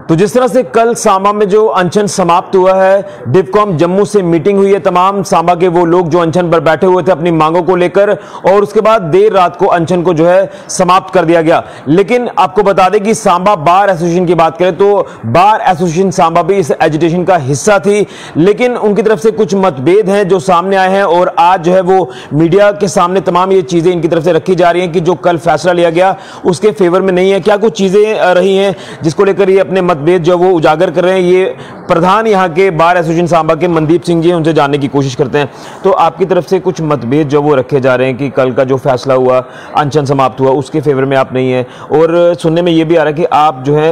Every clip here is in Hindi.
तो जिस तरह से कल सांबा में जो अनशन समाप्त हुआ है, डिफकॉम जम्मू से मीटिंग हुई है, तमाम सांबा के वो लोग जो अनशन पर बैठे हुए थे अपनी मांगों को लेकर, और उसके बाद देर रात को अनशन को जो है समाप्त कर दिया गया। लेकिन आपको बता दें कि सांबा बार एसोसिएशन की बात करें तो बार एसोसिएशन सांबा भी इस एजिटेशन का हिस्सा थी, लेकिन उनकी तरफ से कुछ मतभेद हैं जो सामने आए हैं और आज जो है वो मीडिया के सामने तमाम ये चीजें इनकी तरफ से रखी जा रही हैं कि जो कल फैसला लिया गया उसके फेवर में नहीं है। क्या कुछ चीजें रही हैं जिसको लेकर ये अपने मतभेद जो वो उजागर कर रहे हैं, ये प्रधान यहाँ के बार एसोसिएशन सांबा के मनदीप सिंह जी उनसे जानने की कोशिश करते हैं। तो आपकी तरफ से कुछ मतभेद जो वो रखे जा रहे हैं कि कल का जो फैसला हुआ, अनशन समाप्त हुआ, उसके फेवर में आप नहीं है, और सुनने में ये भी आ रहा है कि आप जो है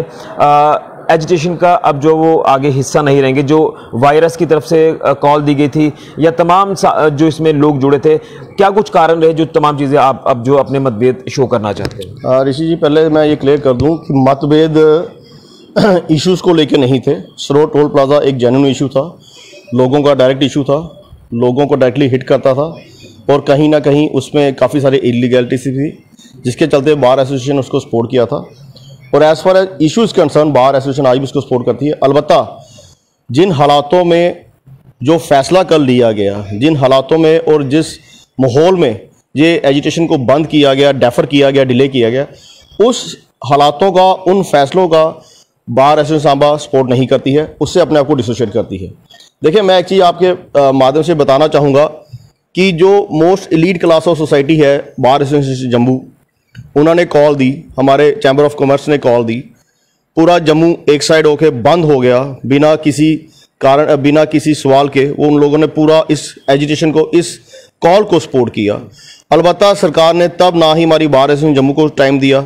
एजिटेशन का अब जो वो आगे हिस्सा नहीं रहेंगे। जो वायरस की तरफ से कॉल दी गई थी या तमाम जो इसमें लोग जुड़े थे, क्या कुछ कारण रहे जो तमाम चीज़ें आप अब जो अपने मतभेद शो करना चाहते हैं? ऋषि जी, पहले मैं ये क्लियर कर दूं कि मतभेद इश्यूज को लेके नहीं थे। सरोवर टोल प्लाजा एक जेन्युइन इशू था, लोगों का डायरेक्ट इशू था, लोगों को डायरेक्टली हिट करता था और कहीं ना कहीं उसमें काफ़ी सारी इलीगैलिटीज थी, जिसके चलते बार एसोसिएशन उसको सपोर्ट किया था। और as far as issues concern bar association आज भी उसको सपोर्ट करती है। अलबत्ता जिन हालातों में जो फैसला कल लिया गया, जिन हालातों में और जिस माहौल में ये एजिटेशन को बंद किया गया, डेफर किया गया, डिले किया गया, उस हालातों का, उन फैसलों का बार एसोसिएशन सांबा सपोर्ट नहीं करती है, उससे अपने आप को डिसोशिएट करती है। देखिए, मैं एक चीज़ आपके माध्यम से बताना चाहूँगा कि जो most elite class of society है बार एसोसिएशन जम्मू, उन्होंने कॉल दी, हमारे चैम्बर ऑफ कॉमर्स ने कॉल दी, पूरा जम्मू एक साइड होके बंद हो गया बिना किसी कारण, बिना किसी सवाल के। वो उन लोगों ने पूरा इस एजिटेशन को, इस कॉल को सपोर्ट किया। अलबत्ता सरकार ने तब ना ही हमारी बार एसोसिएशन जम्मू को टाइम दिया,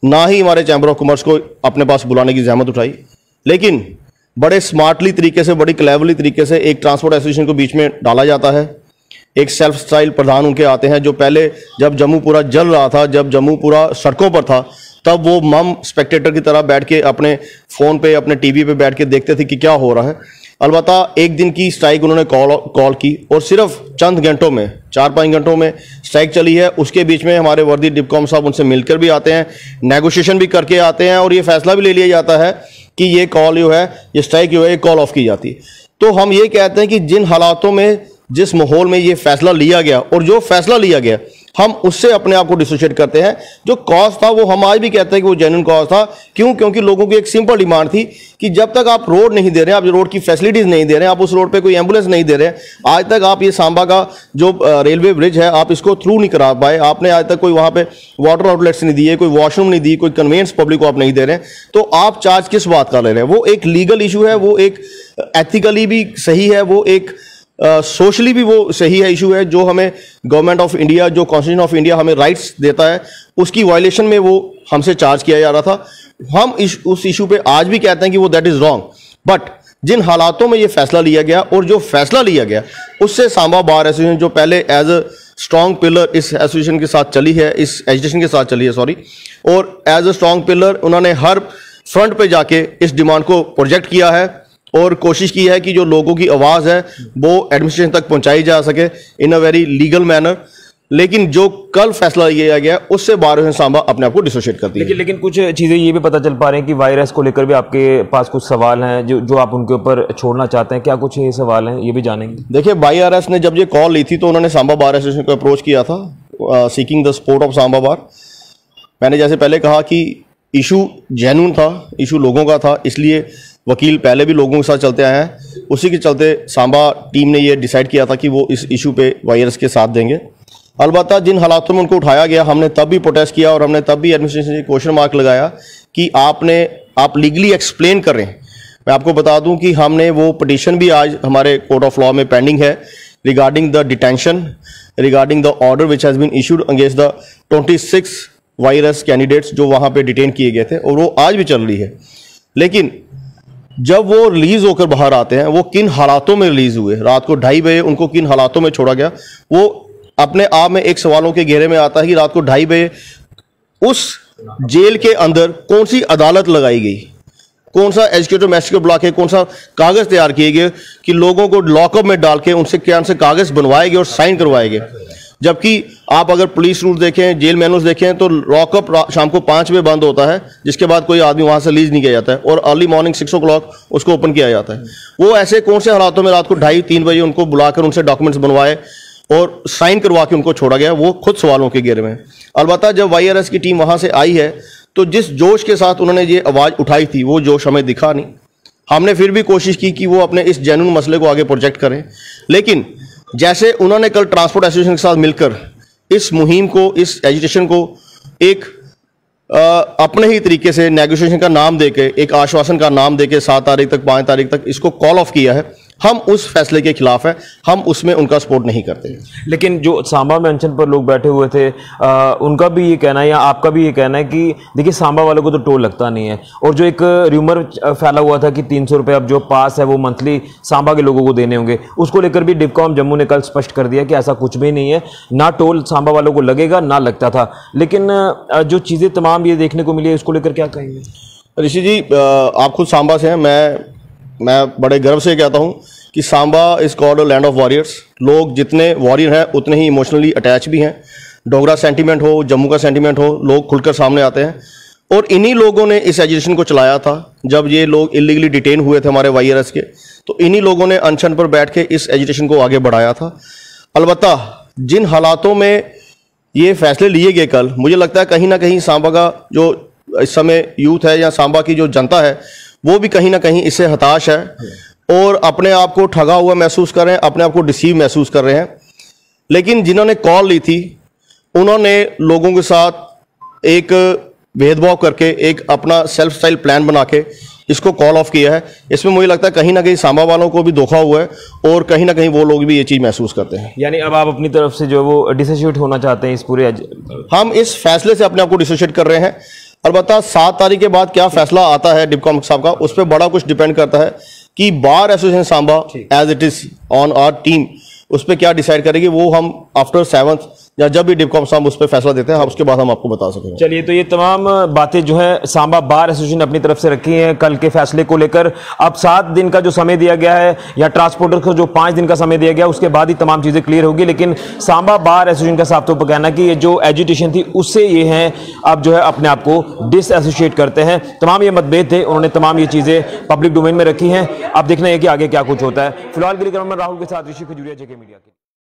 ना ही हमारे चैम्बर ऑफ कॉमर्स को अपने पास बुलाने की जहमत उठाई, लेकिन बड़े स्मार्टली तरीके से, बड़ी क्लेवरली तरीके से एक ट्रांसपोर्ट एसोसिएशन को बीच में डाला जाता है। एक सेल्फ स्टाइल प्रधान उनके आते हैं, जो पहले जब जम्मू पूरा जल रहा था, जब जम्मू पूरा सड़कों पर था, तब वो मम स्पेक्टेटर की तरह बैठ के अपने फ़ोन पे, अपने टीवी पे बैठ के देखते थे कि क्या हो रहा है। अलबत्ता एक दिन की स्ट्राइक उन्होंने कॉल की और सिर्फ चंद घंटों में, 4-5 घंटों में स्ट्राइक चली है। उसके बीच में हमारे वर्दी डिपकॉम साहब उनसे मिलकर भी आते हैं, नेगोशिएशन भी करके आते हैं और ये फैसला भी ले लिया जाता है कि ये कॉल जो है, ये स्ट्राइक जो है, ये कॉल ऑफ की जाती है। तो हम ये कहते हैं कि जिन हालातों में, जिस माहौल में ये फैसला लिया गया और जो फैसला लिया गया, हम उससे अपने आप को डिसोशिएट करते हैं। जो कॉज था वो हम आज भी कहते हैं कि वो जेन्युइन कॉज था। क्यों? क्योंकि लोगों की एक सिंपल डिमांड थी कि जब तक आप रोड नहीं दे रहे हैं, आप रोड की फैसिलिटीज नहीं दे रहे हैं, आप उस रोड पे कोई एम्बुलेंस नहीं दे रहे हैं, आज तक आप ये सांबा का जो रेलवे ब्रिज है, आप इसको थ्रू नहीं करा पाए, आपने आज तक कोई वहाँ पे वाटर आउटलेट्स नहीं दिए, कोई वॉशरूम नहीं दी, कोई कन्वेंस पब्लिक को आप नहीं दे रहे हैं, तो आप चार्ज किस बात का ले रहे हैं? वो एक लीगल इशू है, वो एक एथिकली भी सही है, वो एक सोशली भी वो सही है इशू है। जो हमें गवर्नमेंट ऑफ इंडिया, जो कॉन्स्टिट्यूशन ऑफ इंडिया हमें राइट्स देता है, उसकी वायलेशन में वो हमसे चार्ज किया जा रहा था। हम उस इशू पे आज भी कहते हैं कि वो दैट इज रॉन्ग। बट जिन हालातों में ये फैसला लिया गया और जो फैसला लिया गया, उससे सांबा बार एसोसिएशन जो पहले एज अ स्ट्रॉन्ग पिलर इस एसोसिएशन के साथ चली है, इस एजुकेशन के साथ चली है, सॉरी, और एज अ स्ट्रॉन्ग पिलर उन्होंने हर फ्रंट पे जाके इस डिमांड को प्रोजेक्ट किया है और कोशिश की है कि जो लोगों की आवाज़ है वो एडमिनिस्ट्रेशन तक पहुंचाई जा सके इन अ वेरी लीगल मैनर। लेकिन जो कल फैसला लिया गया, उससे बार एसोसिएशन सांबा अपने आप को डिसोशिएट करती है। लेकिन कुछ चीज़ें ये भी पता चल पा रहे हैं कि वायरस को लेकर भी आपके पास कुछ सवाल हैं जो आप उनके ऊपर छोड़ना चाहते हैं। क्या कुछ ये सवाल हैं, ये भी जानेंगे? देखिए, YRS ने जब ये कॉल ली थी तो उन्होंने सांबा बार एसोसिएशन को अप्रोच किया था seeking the support of Samba bar. मैंने जैसे पहले कहा कि इशू जेन्युइन था, इशू लोगों का था, इसलिए वकील पहले भी लोगों के साथ चलते आए हैं। उसी के चलते सांबा टीम ने ये डिसाइड किया था कि वो इस इशू पे वायरस के साथ देंगे। अलबत्ता जिन हालातों में उनको उठाया गया, हमने तब भी प्रोटेस्ट किया और हमने तब भी एडमिनिस्ट्रेशन से क्वेश्चन मार्क लगाया कि आप लीगली एक्सप्लेन कर रहे हैं। मैं आपको बता दूं कि हमने वो पिटीशन भी आज हमारे कोर्ट ऑफ लॉ में पेंडिंग है regarding the detention, regarding the order which has been issued against the 26 virus candidates जो वहाँ पे डिटेन किए गए थे, और वो आज भी चल रही है। लेकिन जब वो रिलीज होकर बाहर आते हैं, वो किन हालातों में रिलीज हुए, रात को 2:30 बजे उनको किन हालातों में छोड़ा गया, वो अपने आप में एक सवालों के घेरे में आता है कि रात को 2:30 बजे उस जेल के अंदर कौन सी अदालत लगाई गई, कौन सा एजुकेटिव मैजिस्ट्रेट बुला के कौन सा कागज तैयार किए गए कि लोगों को लॉकअप में डाल के उनसे क्या कागज बनवाए गए और साइन करवाए गए। जबकि आप अगर पुलिस रूल देखें, जेल मैनुअल्स देखें, तो लॉकअप शाम को 5 बजे बंद होता है, जिसके बाद कोई आदमी वहां से रिलीज नहीं किया जाता है, और अर्ली मॉर्निंग 6 o'clock उसको ओपन किया जाता है। वो ऐसे कौन से हालातों में रात को 2:30-3 बजे उनको बुलाकर उनसे डॉक्यूमेंट्स बनवाए और साइन करवा के उनको छोड़ा गया, वो खुद सवालों के घेरे में। अलबत्ता जब वाईआरएस की टीम वहां से आई है तो जिस जोश के साथ उन्होंने ये आवाज़ उठाई थी, वो जोश हमें दिखा नहीं। हमने फिर भी कोशिश की कि वो अपने इस जेन्युइन मसले को आगे प्रोजेक्ट करें, लेकिन जैसे उन्होंने कल ट्रांसपोर्ट एसोसिएशन के साथ मिलकर इस मुहिम को, इस एजिटेशन को एक अपने ही तरीके से नेगोशिएशन का नाम देके, एक आश्वासन का नाम देके 7 तारीख तक, 5 तारीख तक इसको कॉल ऑफ किया है, हम उस फैसले के खिलाफ है, हम उसमें उनका सपोर्ट नहीं करते। लेकिन जो सांबा में अनशन पर लोग बैठे हुए थे, उनका भी ये कहना है या आपका भी ये कहना है कि देखिए सांबा वालों को तो टोल लगता नहीं है, और जो एक र्यूमर फैला हुआ था कि 300 रुपये अब जो पास है वो मंथली सांबा के लोगों को देने होंगे, उसको लेकर भी डिवकॉम जम्मू ने कल स्पष्ट कर दिया कि ऐसा कुछ भी नहीं है, ना टोल सांबा वालों को लगेगा ना लगता था। लेकिन जो चीज़ें तमाम ये देखने को मिली है, उसको लेकर क्या कहेंगे? ऋषि जी, आप खुद सांबा से हैं, मैं बड़े गर्व से कहता हूं कि Samba is called land of warriors. लोग जितने वॉरियर हैं उतने ही इमोशनली अटैच भी हैं। डोगरा सेंटीमेंट हो, जम्मू का सेंटीमेंट हो, लोग खुलकर सामने आते हैं, और इन्हीं लोगों ने इस एजिटेशन को चलाया था। जब ये लोग इलीगली डिटेन हुए थे हमारे वाईआरएस के, तो इन्हीं लोगों ने अनशन पर बैठ के इस एजिटेशन को आगे बढ़ाया था। अलबत्ता जिन हालातों में ये फैसले लिए गए कल, मुझे लगता है कहीं ना कहीं सांबा का जो इस समय यूथ है या सांबा की जो जनता है, वो भी कहीं ना कहीं इससे हताश है और अपने आप को ठगा हुआ महसूस कर रहे हैं, अपने आप को डिसीव महसूस कर रहे हैं। लेकिन जिन्होंने कॉल ली थी, उन्होंने लोगों के साथ एक भेदभाव करके एक अपना सेल्फ स्टाइल प्लान बना के इसको कॉल ऑफ किया है। इसमें मुझे लगता है कहीं ना कहीं सांबा वालों को भी धोखा हुआ है, और कहीं ना कहीं वो लोग भी ये चीज़ महसूस करते हैं। यानी अब आप अपनी तरफ से जो वो डिसोशिएट होना चाहते हैं इस पूरे हम इस फैसले से अपने आप को डिसोशिएट कर रहे हैं। अलबत्ता 7 तारीख के बाद क्या फैसला आता है डिवकॉम साहब का, उस पर बड़ा कुछ डिपेंड करता है कि bar association Samba as it is on our team उस पर क्या डिसाइड करेगी। वो हम आफ्टर 7th या जब भी डिवकॉम साहब उस पर फैसला देते हैं, उसके बाद हम आपको बता सकेंगे। चलिए, तो ये तमाम बातें जो है सांबा बार एसोसिएशन ने अपनी तरफ से रखी हैं कल के फैसले को लेकर। अब 7 दिन का जो समय दिया गया है, या ट्रांसपोर्टर को जो 5 दिन का समय दिया गया, उसके बाद ही तमाम चीजें क्लियर होगी। लेकिन सांबा बार एसोसिएशन का साफ तौर पर कहना कि ये जो एजिटेशन थी उससे ये है अब जो है अपने आप को डिसएसोसिएट करते हैं। तमाम ये मतभेद थे, उन्होंने तमाम ये चीजें पब्लिक डोमेन में रखी हैं। अब देखना है कि आगे क्या कुछ होता है। फिलहाल के लिए राहुल के साथ ऋषि खजूरिया, जेके मीडिया के।